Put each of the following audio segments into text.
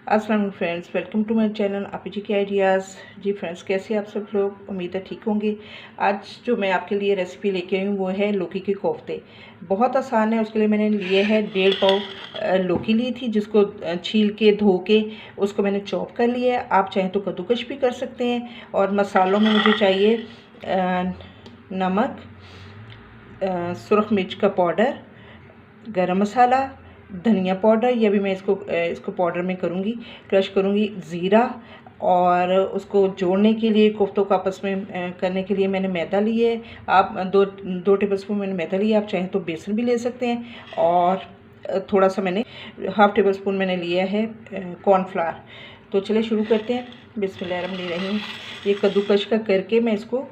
अस्सलाम friends, welcome to my channel Aapi ji के ideas. जी friends, कैसे आप सब लोग? उम्मीद है ठीक होंगे। आज जो मैं आपके लिए रेसिपी लेके आई हूँ वो है लौकी के कोफ्ते। बहुत आसान है। उसके लिए मैंने लिए है 1.5 पाव लौकी ली थी, जिसको छील के धो के उसको मैंने चॉप कर लिया है। आप चाहें तो कद्दूकश भी कर सकते हैं। और मसालों में मुझे चाहिए नमक, सुरख मिर्च का पाउडर, गरम मसाला, धनिया पाउडर, ये भी मैं इसको पाउडर में करूँगी, क्रश करूँगी, ज़ीरा। और उसको जोड़ने के लिए, कोफ्तों को आपस में करने के लिए मैंने मैदा लिया है। आप दो टेबल स्पून मैंने मैदा लिया। आप चाहें तो बेसन भी ले सकते हैं। और थोड़ा सा मैंने हाफ़ टेबल स्पून मैंने लिया है कॉर्नफ्लावर। तो चलिए शुरू करते हैं। बिस्मिल्लाहिर्रहमानिर्रहीम। ये कद्दूकश का करके मैं इसको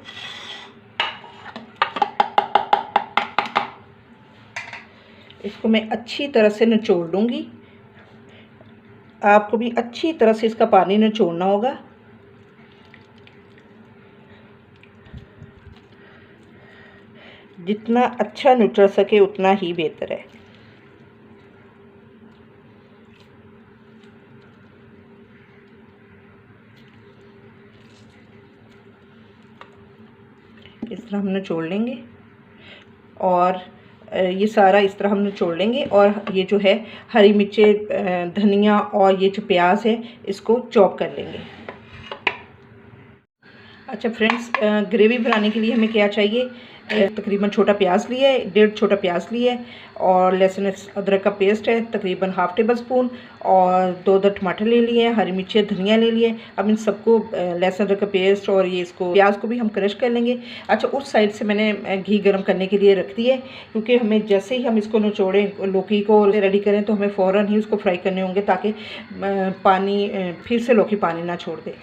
मैं अच्छी तरह से निचोड़ लूँगी। आपको भी अच्छी तरह से इसका पानी निचोड़ना होगा। जितना अच्छा निचोड़ सके उतना ही बेहतर है। इस तरह हम निचोड़ लेंगे और ये सारा इस तरह हम निचोड़ लेंगे। और ये जो है हरी मिर्चें, धनिया और ये जो प्याज है इसको चॉप कर लेंगे। अच्छा फ्रेंड्स, ग्रेवी बनाने के लिए हमें क्या चाहिए? तकरीबन छोटा प्याज लिया है, 1.5 छोटा प्याज लिया है। और लहसुन अदरक का पेस्ट है तकरीबन हाफ़ टेबल स्पून। और 2 टमाटर ले लिए हैं, हरी मिर्चें, धनिया ले लिए। अब इन सबको, लहसुन अदरक का पेस्ट और ये इसको प्याज को भी हम क्रश कर लेंगे। अच्छा, उस साइड से मैंने घी गर्म करने के लिए रख दिया है, क्योंकि हमें जैसे ही हम इसको निचोड़ें, लौकी को रेडी करें, तो हमें फ़ौरन ही उसको फ्राई करने होंगे, ताकि फिर से लौकी पानी ना छोड़ दे।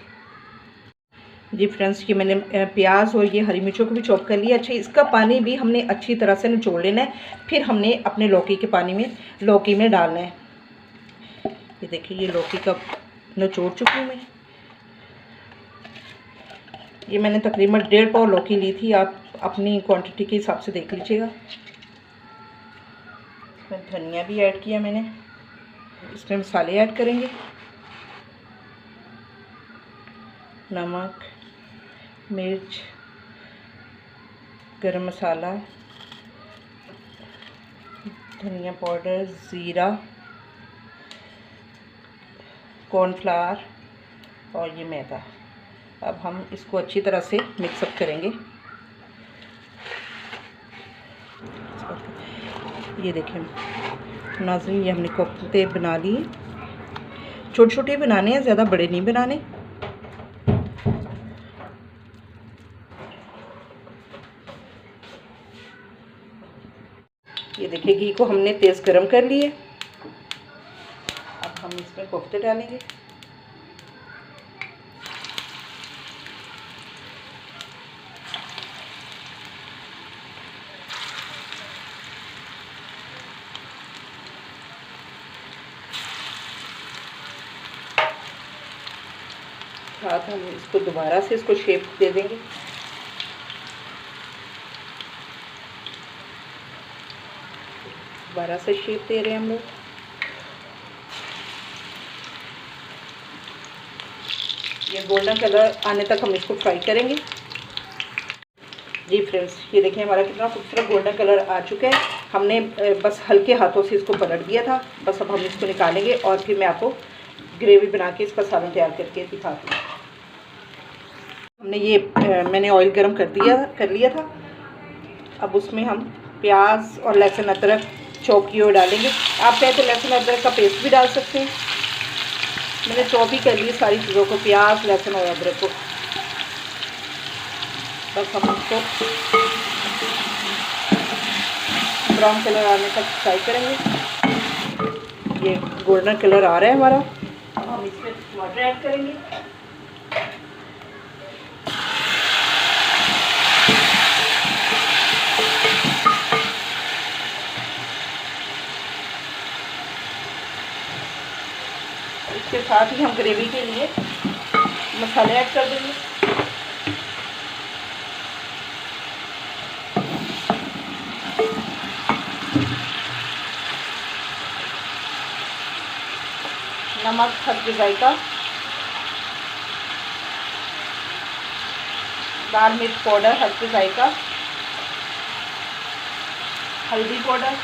जी फ्रेंड्स, ये मैंने प्याज और ये हरी मिर्चों को भी चॉप कर लिया। अच्छा, इसका पानी भी हमने अच्छी तरह से निचोड़ लेना है। फिर हमने अपने लौकी में डालना है। ये देखिए, ये लौकी का निचोड़ चुकी हूँ मैं। ये मैंने तकरीबन 1.5 पाव लौकी ली थी। आप अपनी क्वांटिटी के हिसाब से देख लीजिएगा। इसमें धनिया भी ऐड किया मैंने। इसमें मसाले ऐड करेंगे। नमक, मिर्च, गरम मसाला, धनिया पाउडर, ज़ीरा, कॉर्नफ्लावर और ये मैदा। अब हम इसको अच्छी तरह से मिक्सअप करेंगे। ये देखें नाज़रीन, ये हमने कोफ्ते बना लिए। छोटे छोटे बनाने हैं, ज़्यादा बड़े नहीं बनाने। ये देखिए, घी को हमने तेज़ गरम कर लिए। अब हम इसमें कोफ्ते डालेंगे। साथ हम इसको दोबारा से इसको शेप दे देंगे। दोबारा से शेप दे रहे हैं हम लोग। ये गोल्डन कलर आने तक हम इसको फ्राई करेंगे। जी फ्रेंड्स, ये देखिए हमारा कितना खूबसूरत गोल्डन कलर आ चुका है। हमने बस हल्के हाथों से इसको पलट दिया था। बस अब हम इसको निकालेंगे और फिर मैं आपको ग्रेवी बना के इसका सालन तैयार करके दिखाती हूँ। मैंने ऑयल गरम कर लिया था। अब उसमें हम प्याज और लहसुन अदरक चॉप किए हुए डालेंगे। आप चाहे तो लहसुन अदरक का पेस्ट भी डाल सकते हैं। मैंने चॉप ही कर लिए सारी चीज़ों को, प्याज, लहसुन और अदरक को। बस हम इसको ब्राउन कलर आने तक फ्राई करेंगे। ये गोल्डन कलर आ रहा है हमारा। अब हम इसमें टमाटर ऐड करेंगे। इसके साथ ही हम ग्रेवी के लिए मसाले ऐड कर देंगे। नमक हल्दी जायका, लाल मिर्च पाउडर हल्दी जायका, हल्दी पाउडर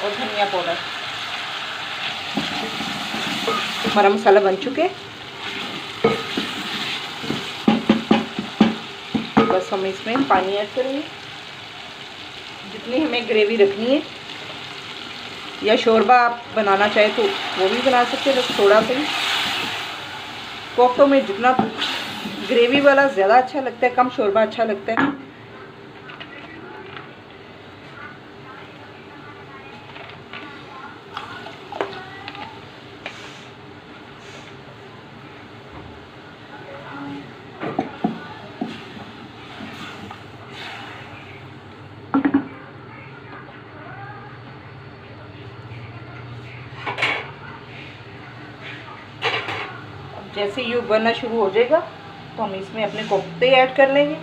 और धनिया पाउडर। हमारा मसाला बन चुके, बस हम इसमें पानी ऐड करेंगे जितनी हमें ग्रेवी रखनी है, या शोरबा आप बनाना चाहे तो वो भी बना सकते हैं, बस थोड़ा सा ही। कोफ्तों में जितना ग्रेवी वाला ज़्यादा अच्छा लगता है, कम शोरबा अच्छा लगता है। जैसे ये उबलना शुरू हो जाएगा तो हम इसमें अपने कोफ्ते ऐड कर लेंगे।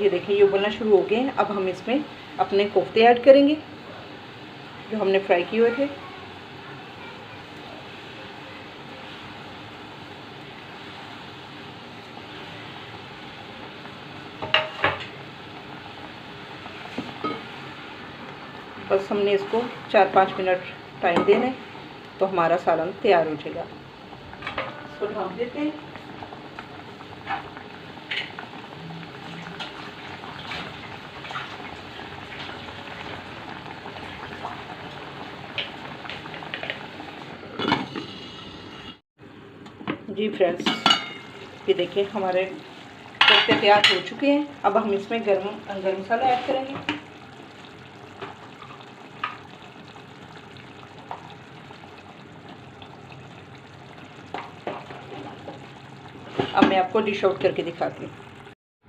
ये देखिए ये उबलना शुरू हो गए हैं। अब हम इसमें अपने कोफ्ते ऐड करेंगे जो हमने फ्राई किए हुए थे। बस हमने इसको 4-5 मिनट टाइम देना है तो हमारा सालन तैयार हो जाएगा। इसको ढक देते हैं। जी फ्रेंड्स, ये देखिए हमारे कोफ्ते तैयार हो चुके हैं। अब हम इसमें गरम मसाला ऐड करेंगे। अब मैं आपको डिश आउट करके दिखाती हूँ।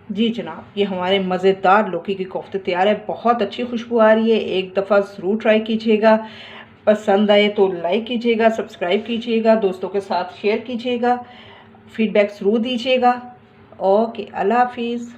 जी जनाब, ये हमारे मज़ेदार लौकी की कोफ्ते तैयार है। बहुत अच्छी खुशबू आ रही है। एक दफ़ा ज़रूर ट्राई कीजिएगा। पसंद आए तो लाइक कीजिएगा, सब्सक्राइब कीजिएगा, दोस्तों के साथ शेयर कीजिएगा, फीडबैक ज़रूर दीजिएगा। ओके, अल्लाह हाफिज़।